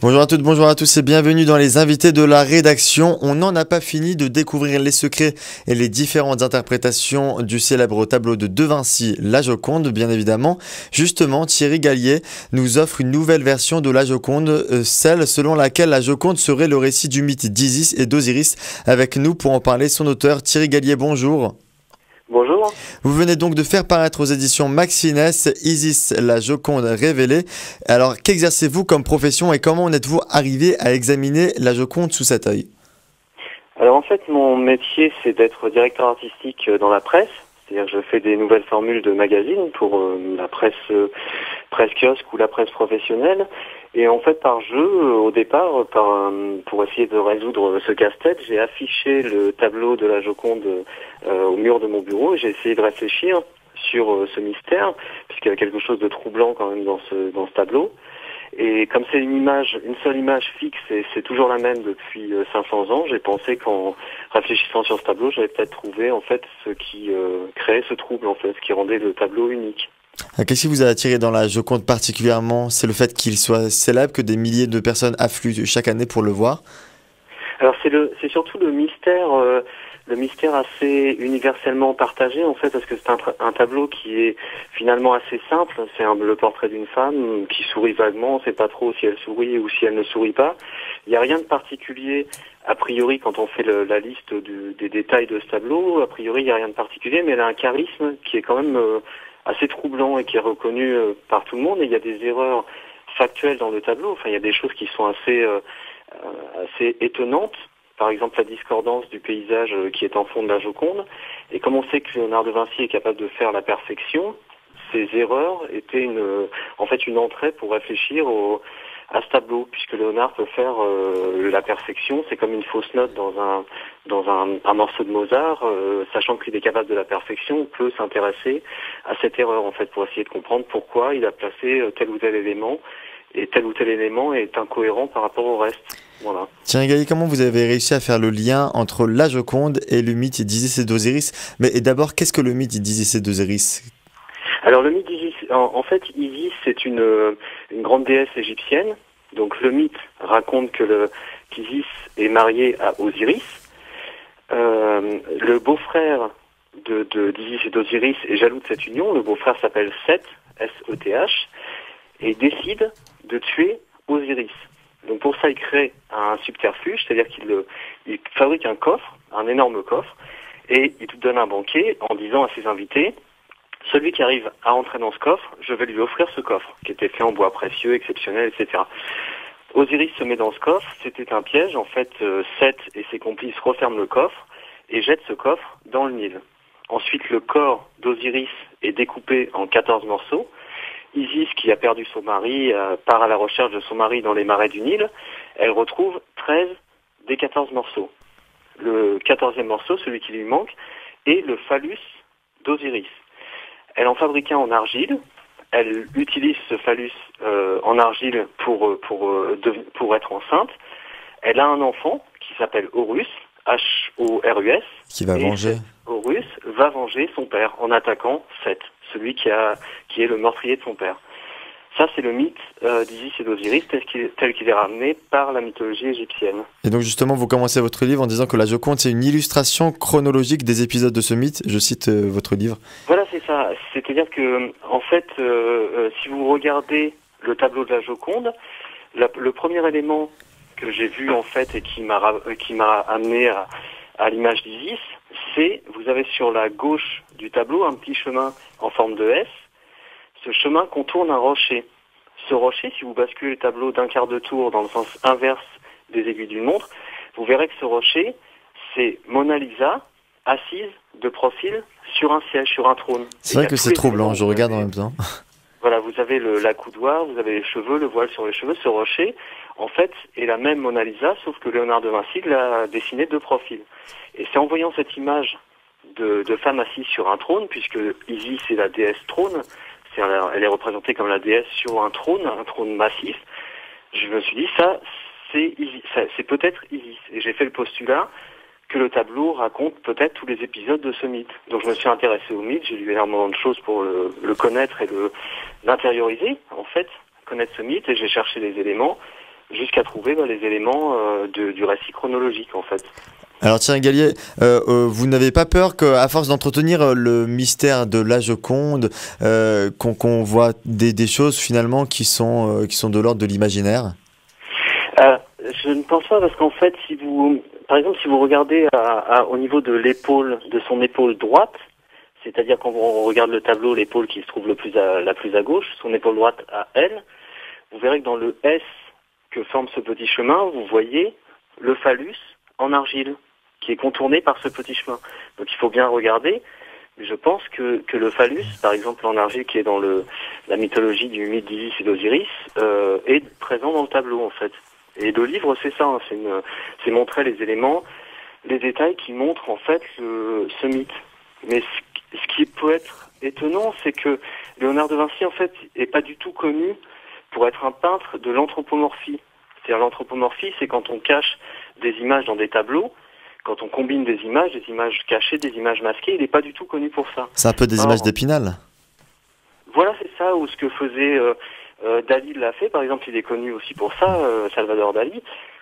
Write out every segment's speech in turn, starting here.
Bonjour à toutes, bonjour à tous et bienvenue dans les invités de la rédaction. On n'en a pas fini de découvrir les secrets et les différentes interprétations du célèbre tableau de De Vinci, La Joconde, bien évidemment. Justement, Thierry Gallier nous offre une nouvelle version de La Joconde, celle selon laquelle La Joconde serait le récit du mythe d'Isis et d'Osiris. Avec nous pour en parler, son auteur Thierry Gallier, bonjour. Bonjour. Vous venez donc de faire paraître aux éditions Maxines Isis, la Joconde révélée. Alors, qu'exercez-vous comme profession et comment en êtes-vous arrivé à examiner la Joconde sous cet œil? Alors en fait, mon métier, c'est d'être directeur artistique dans la presse. C'est-à-dire que je fais des nouvelles formules de magazines pour la presse kiosque ou la presse professionnelle. Et en fait, par jeu, au départ, pour essayer de résoudre ce casse-tête, j'ai affiché le tableau de la Joconde au mur de mon bureau. J'ai essayé de réfléchir sur ce mystère, puisqu'il y a quelque chose de troublant quand même dans ce tableau. Et comme c'est une seule image fixe et c'est toujours la même depuis 500 ans, j'ai pensé qu'en réfléchissant sur ce tableau, j'avais peut-être trouvé en fait ce qui créait ce trouble en fait, ce qui rendait le tableau unique. Qu'est-ce qui vous a attiré dans la Joconde particulièrement? C'est le fait qu'il soit célèbre, que des milliers de personnes affluent chaque année pour le voir? Alors c'est surtout le mystère assez universellement partagé en fait, parce que c'est un tableau qui est finalement assez simple. C'est le portrait d'une femme qui sourit vaguement. On ne sait pas trop si elle sourit ou si elle ne sourit pas. Il n'y a rien de particulier a priori quand on fait la liste des détails de ce tableau. A priori, il n'y a rien de particulier, mais elle a un charisme qui est quand même assez troublant et qui est reconnu par tout le monde. Et il y a des erreurs factuelles dans le tableau. Enfin, il y a des choses qui sont assez étonnante, par exemple la discordance du paysage qui est en fond de la Joconde. Et comme on sait que Léonard de Vinci est capable de faire la perfection, ces erreurs étaient en fait une entrée pour réfléchir à ce tableau, puisque Léonard peut faire la perfection. C'est comme une fausse note dans un morceau de Mozart. Sachant qu'il est capable de la perfection, on peut s'intéresser à cette erreur en fait pour essayer de comprendre pourquoi il a placé tel ou tel élément, et tel ou tel élément est incohérent par rapport au reste. Voilà. Thierry Gallier, comment vous avez réussi à faire le lien entre la Joconde et le mythe d'Isis et d'Osiris? Mais et d'abord, qu'est-ce que le mythe d'Isis et d'Osiris? Alors le mythe d'Isis, en fait, Isis c'est une grande déesse égyptienne. Donc le mythe raconte qu'Isis est mariée à Osiris. Le beau-frère d'Isis et d'Osiris est jaloux de cette union. Le beau-frère s'appelle Seth, S-E-T-H, et décide de tuer Osiris. Donc pour ça, il crée un subterfuge, c'est-à-dire qu'il fabrique un coffre, un énorme coffre, et il donne un banquet en disant à ses invités, celui qui arrive à entrer dans ce coffre, je vais lui offrir ce coffre, qui était fait en bois précieux, exceptionnel, etc. Osiris se met dans ce coffre, c'était un piège, en fait, Seth et ses complices referment le coffre et jettent ce coffre dans le Nil. Ensuite, le corps d'Osiris est découpé en 14 morceaux. Isis, qui a perdu son mari, part à la recherche de son mari dans les marais du Nil. Elle retrouve 13 des 14 morceaux. Le 14e morceau, celui qui lui manque, est le phallus d'Osiris. Elle en fabrique un en argile. Elle utilise ce phallus en argile pour être enceinte. Elle a un enfant qui s'appelle Horus, H-O-R-U-S. Qui va venger? Horus va venger son père en attaquant Seth, celui qui est le meurtrier de son père. Ça, c'est le mythe d'Isis et d'Osiris tel qu'il est ramené par la mythologie égyptienne. Et donc justement, vous commencez votre livre en disant que la Joconde, c'est une illustration chronologique des épisodes de ce mythe. Je cite votre livre. Voilà, c'est ça. C'est-à-dire que, en fait, si vous regardez le tableau de la Joconde, le premier élément que j'ai vu en fait et qui m'a amené à l'image d'Isis, c'est vous avez sur la gauche du tableau un petit chemin en forme de S. Ce chemin contourne un rocher. Ce rocher, si vous basculez le tableau d'un quart de tour dans le sens inverse des aiguilles d'une montre, vous verrez que ce rocher, c'est Mona Lisa assise de profil sur un siège, sur un trône. C'est vrai que c'est troublant, je regarde en même temps. Voilà, vous avez l'accoudoir, vous avez les cheveux, le voile sur les cheveux. Ce rocher, en fait, est la même Mona Lisa, sauf que Léonard de Vinci l'a dessiné de profil. Et c'est en voyant cette image de femme assise sur un trône, puisque Isis est la déesse trône, elle est représentée comme la déesse sur un trône massif, je me suis dit, c'est peut-être Isis. Et j'ai fait le postulat que le tableau raconte peut-être tous les épisodes de ce mythe. Donc je me suis intéressé au mythe, j'ai lu énormément de choses pour le connaître et l'intérioriser, en fait, connaître ce mythe, et j'ai cherché les éléments jusqu'à trouver les éléments du récit chronologique en fait. Alors Thierry Gallier, vous n'avez pas peur qu'à force d'entretenir le mystère de la Joconde, qu'on voit des choses finalement qui sont de l'ordre de l'imaginaire? Je ne pense pas parce qu'en fait, par exemple, si vous regardez au niveau de l'épaule, de son épaule droite, c'est-à-dire quand on regarde le tableau, l'épaule qui se trouve la plus à gauche, son épaule droite à elle, vous verrez que dans le S que forme ce petit chemin, vous voyez le phallus en argile qui est contourné par ce petit chemin. Donc il faut bien regarder. Je pense que le phallus, par exemple en argile qui est dans la mythologie du mythe d'Isis et d'Osiris, est présent dans le tableau en fait. Et le livre, c'est ça, hein, c'est montrer les éléments, les détails qui montrent en fait ce mythe. Mais ce qui peut être étonnant, c'est que Léonard de Vinci en fait est pas du tout connu pour être un peintre de l'anthropomorphie. C'est-à-dire l'anthropomorphie, c'est quand on cache des images dans des tableaux, quand on combine des images cachées, des images masquées, il n'est pas du tout connu pour ça. C'est un peu des images d'Épinal. Voilà, c'est ça, ou ce que faisait Dali l'a fait, par exemple, il est connu aussi pour ça, Salvador Dali,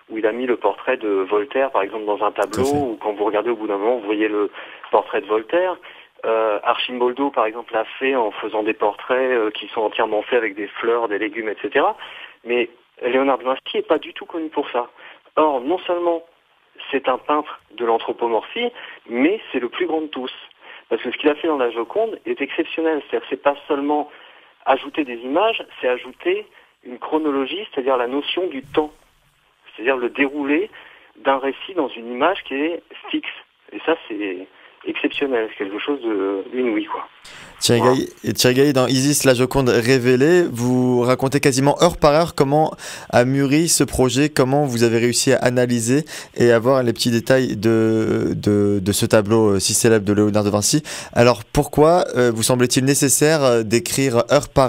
où il a mis le portrait de Voltaire, par exemple, dans un tableau, ou quand vous regardez au bout d'un moment, vous voyez le portrait de Voltaire. Archimboldo, par exemple, l'a fait en faisant des portraits qui sont entièrement faits avec des fleurs, des légumes, etc. Mais Léonard de Vinci n'est pas du tout connu pour ça. Or, non seulement c'est un peintre de l'anthropomorphie, mais c'est le plus grand de tous. Parce que ce qu'il a fait dans la Joconde est exceptionnel. C'est-à-dire que c'est pas seulement ajouter des images, c'est ajouter une chronologie, c'est-à-dire la notion du temps. C'est-à-dire le déroulé d'un récit dans une image qui est fixe. Et ça, c'est exceptionnel. C'est quelque chose d'inouï, quoi. Thierry Gallier, dans Isis, la Joconde révélée, vous racontez quasiment heure par heure comment a mûri ce projet, comment vous avez réussi à analyser et à voir les petits détails de ce tableau si célèbre de Léonard de Vinci. Alors pourquoi vous semble-t-il nécessaire d'écrire heure par